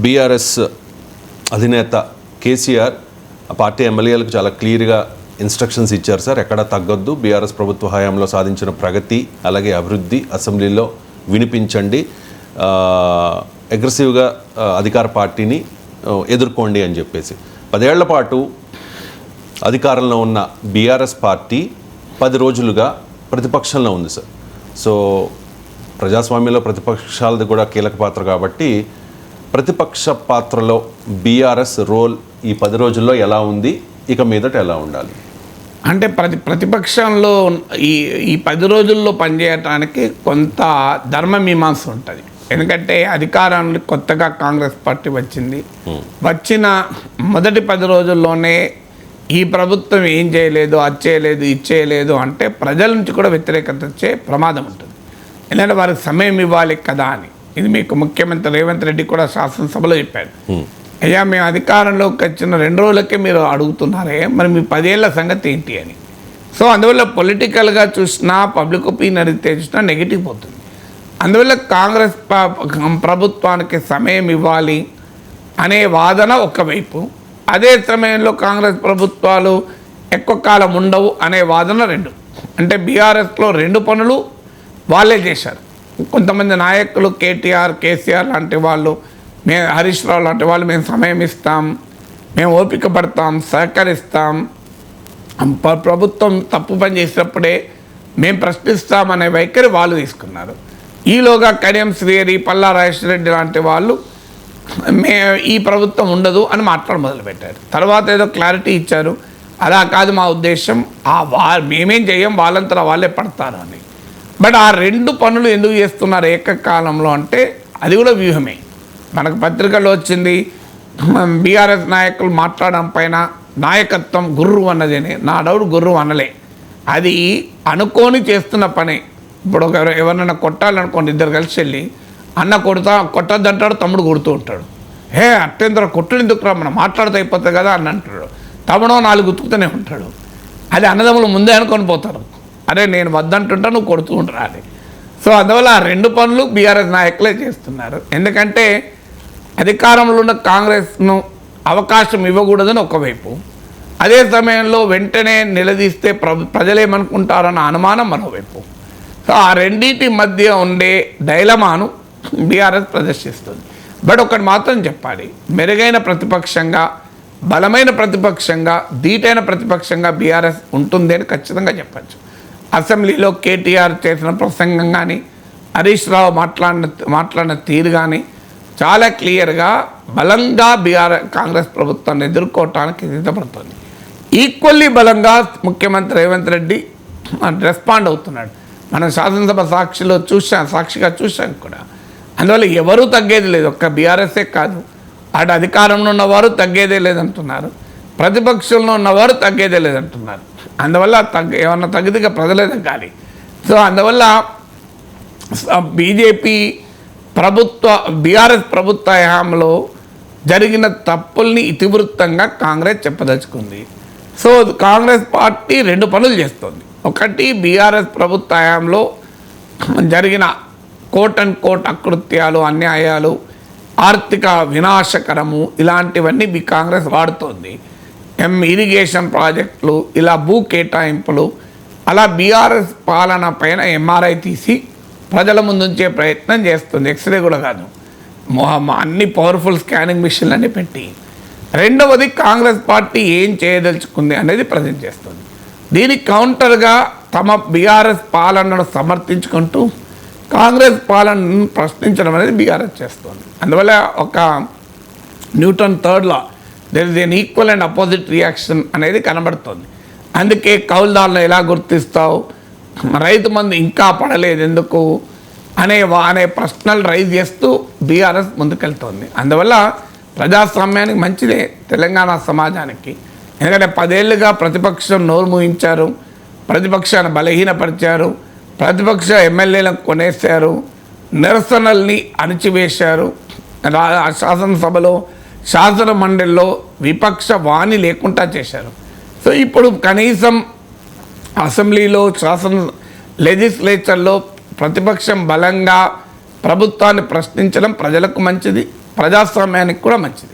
BRS అధినేత కేసీఆర్ ఆ party ఎమ్మెల్యేలకు చాలా క్లియర్గా ఇన్స్ట్రక్షన్స్ ఇచ్చారు సార్. ఎక్కడ తగ్గొద్దు, బీఆర్ఎస్ ప్రభుత్వ హయాంలో సాధించిన ప్రగతి అలాగే అభివృద్ధి అసెంబ్లీలో వినిపించండి, అగ్రెసివ్గా అధికార పార్టీని ఎదుర్కోండి అని చెప్పేసి. 10 ఏళ్ల పాటు అధికారంలో ఉన్న బీఆర్ఎస్ పార్టీ 10 రోజులుగా ప్రతిపక్షంలో ఉంది సార్. సో ప్రజాస్వామ్యంలో ప్రతిపక్షాలది కూడా కీలక పాత్ర కాబట్టి ప్రతిపక్ష పాత్రలో బీఆర్ఎస్ రోల్ ఈ 10 రోజుల్లో ఎలా ఉంది, ఇక మీదట ఎలా ఉండాలి? అంటే ప్రతిపక్షంలో ఈ 10 రోజుల్లో పనిచేయటానికి కొంత ధర్మమీమాంస ఉంటుంది. ఎందుకంటే అధికారానికి కొత్తగా కాంగ్రెస్ పార్టీ వచ్చింది. వచ్చిన మొదటి 10 రోజుల్లోనే ఈ ప్రభుత్వం ఏం చేయలేదు, అది చేయలేదు, ఇది చేయలేదు అంటే ప్రజల నుంచి కూడా వ్యతిరేకత వచ్చే ప్రమాదం ఉంటుంది. ఎందుకంటే వారికి సమయం ఇవ్వాలి కదా అని. ఇది మీకు ముఖ్యమంత్రి రేవంత్ రెడ్డి కూడా శాసనసభలో చెప్పాడు. అయ్యా మేము అధికారంలోకి వచ్చిన 2 రోజులకే మీరు అడుగుతున్నారే, మరి మీ 10 ఏళ్ల సంగతి ఏంటి అని. సో అందువల్ల పొలిటికల్గా చూసినా పబ్లిక్ ఒపీనియన్ రీత్యా చూసినా నెగిటివ్ పోతుంది. అందువల్ల కాంగ్రెస్ ప్రభుత్వానికి సమయం ఇవ్వాలి అనే వాదన ఒకవైపు, అదే సమయంలో కాంగ్రెస్ ప్రభుత్వాలు ఎక్కువ కాలం ఉండవు అనే వాదన 2. అంటే బీఆర్ఎస్లో 2 పనులు వాళ్ళే చేశారు. కొంతమంది నాయకులు కేసీఆర్ లాంటి వాళ్ళు, హరీష్ రావు లాంటి వాళ్ళు మేము సమయం ఇస్తాం, మేము ఓపిక పడతాం, సహకరిస్తాం, ప్రభుత్వం తప్పు పని చేసినప్పుడే మేము ప్రశ్నిస్తామనే వైఖరి వాళ్ళు తీసుకున్నారు. ఈలోగా కడియం శ్రీహరి, పల్లా రాజేశ్వరరెడ్డి లాంటి వాళ్ళు ఈ ప్రభుత్వం ఉండదు అని మాట్లాడ మొదలుపెట్టారు. తర్వాత ఏదో క్లారిటీ ఇచ్చారు, అలా కాదు మా ఉద్దేశం, మేమేం చేయం, వాళ్ళంతా వాళ్ళే పడతారు అని. బట్ ఆ 2 పనులు ఎందుకు చేస్తున్నారు ఏకకాలంలో అంటే అది కూడా వ్యూహమే. మనకు పత్రికల్లో వచ్చింది, బీఆర్ఎస్ నాయకులు మాట్లాడడం పైన నాయకత్వం గుర్రు అన్నదేనే. నా డౌట్ గుర్రు అనలే, అది అనుకోని చేస్తున్న పనే. ఇప్పుడు ఎవరినైనా కొట్టాలనుకోండి, 2 కలిసి వెళ్ళి అన్న కొట్టద్దంటాడు, తమ్ముడు కొడుతూ ఉంటాడు. అట్టేంద్ర కొట్టుడు ఎందుకురా, మనం మాట్లాడితే అయిపోతుంది కదా అని అంటాడు. తమ్ముడో 4 గుర్తుకుతూనే ఉంటాడు. అది అన్నదమ్ములు ముందే అనుకొని పోతారు, అరే నేను వద్దంటుంటా నువ్వు కొడుతూ ఉంటారా అని. సో అందువల్ల ఆ 2 పనులు బీఆర్ఎస్ నాయకులే చేస్తున్నారు. ఎందుకంటే అధికారంలో ఉన్న కాంగ్రెస్ను అవకాశం ఇవ్వకూడదని ఒకవైపు, అదే సమయంలో వెంటనే నిలదీస్తే ప్రజలేమనుకుంటారన్న అనుమానం మరోవైపు. సో ఆ రెండింటి మధ్య ఉండే డైలమాను బీఆర్ఎస్ ప్రదర్శిస్తుంది. బట్ ఒకటి మాత్రం చెప్పాలి, మెరుగైన ప్రతిపక్షంగా, బలమైన ప్రతిపక్షంగా, ధీటైన ప్రతిపక్షంగా బీఆర్ఎస్ ఉంటుంది అని ఖచ్చితంగా చెప్పచ్చు. అసెంబ్లీలో కేటీఆర్ చేసిన ప్రసంగం కానీ, హరీష్ రావు మాట్లాడిన తీరు కానీ చాలా క్లియర్గా బలంగా కాంగ్రెస్ ప్రభుత్వాన్ని ఎదుర్కోవటానికి సిద్ధపడుతుంది. ఈక్వల్లీ బలంగా ముఖ్యమంత్రి రేవంత్ రెడ్డి రెస్పాండ్ అవుతున్నాడు. మనం శాసనసభ సాక్షిగా చూసాం కూడా. అందువల్ల ఎవరూ తగ్గేది లేదు, ఒక్క బీఆర్ఎస్ఏ కాదు, అటు అధికారంలో ఉన్నవారు తగ్గేదే లేదంటున్నారు, ప్రతిపక్షంలో ఉన్నవారు తగ్గేదే లేదంటున్నారు. అందువల్ల ఏమన్నా తగ్గితే ప్రజలే తగ్గాలి. సో అందువల్ల బీఆర్ఎస్ ప్రభుత్వ హయాంలో జరిగిన తప్పుల్ని ఇతివృత్తంగా కాంగ్రెస్ చెప్పదలుచుకుంది. సో కాంగ్రెస్ పార్టీ 2 పనులు చేస్తుంది. ఒకటి, బీఆర్ఎస్ ప్రభుత్వ హయాంలో జరిగిన కోట్ అకృత్యాలు, అన్యాయాలు, ఆర్థిక వినాశకరము, ఇలాంటివన్నీ కాంగ్రెస్ వాడుతోంది. ఇరిగేషన్ ప్రాజెక్టులు, ఇలా భూ కేటాయింపులు, అలా బీఆర్ఎస్ పాలన పైన ఎంఆర్ఐ తీసి ప్రజల ముందుంచే ప్రయత్నం చేస్తుంది. ఎక్స్రే కూడా కాదు, అన్ని పవర్ఫుల్ స్కానింగ్ మిషన్లు అన్నీ పెట్టి. రెండవది, కాంగ్రెస్ పార్టీ ఏం చేయదలుచుకుంది అనేది ప్రజెంట్ చేస్తుంది. దీనికి కౌంటర్గా తమ బీఆర్ఎస్ పాలనను సమర్థించుకుంటూ కాంగ్రెస్ పాలనను ప్రశ్నించడం అనేది బీఆర్ఎస్ చేస్తుంది. అందువల్ల ఒక Newton third law, there is an equal and opposite reaction అనేది కనబడుతుంది. అందుకే కౌలుదారులను ఎలా గుర్తిస్తావు, రైతు మంది ఇంకా పడలేదు ఎందుకు అనే ప్రశ్నలు రైజ్ చేస్తూ బీఆర్ఎస్ ముందుకెళ్తోంది. అందువల్ల ప్రజాస్వామ్యానికి మంచిదే తెలంగాణ సమాజానికి. ఎందుకంటే 10 ఏళ్ళుగా ప్రతిపక్షం నోరు మూయించారు, ప్రతిపక్షాన్ని బలహీనపరిచారు, ప్రతిపక్ష ఎమ్మెల్యేలను కొనేశారు, నిరసనల్ని అణిచివేశారు, శాసనసభలో శాసన మండలిలో విపక్ష వాణి లేకుండా చేశారు. సో ఇప్పుడు కనీసం అసెంబ్లీలో లెజిస్లేచర్లో ప్రతిపక్షం బలంగా ప్రభుత్వాన్ని ప్రశ్నించడం ప్రజలకు మంచిది, ప్రజాస్వామ్యానికి కూడా మంచిది.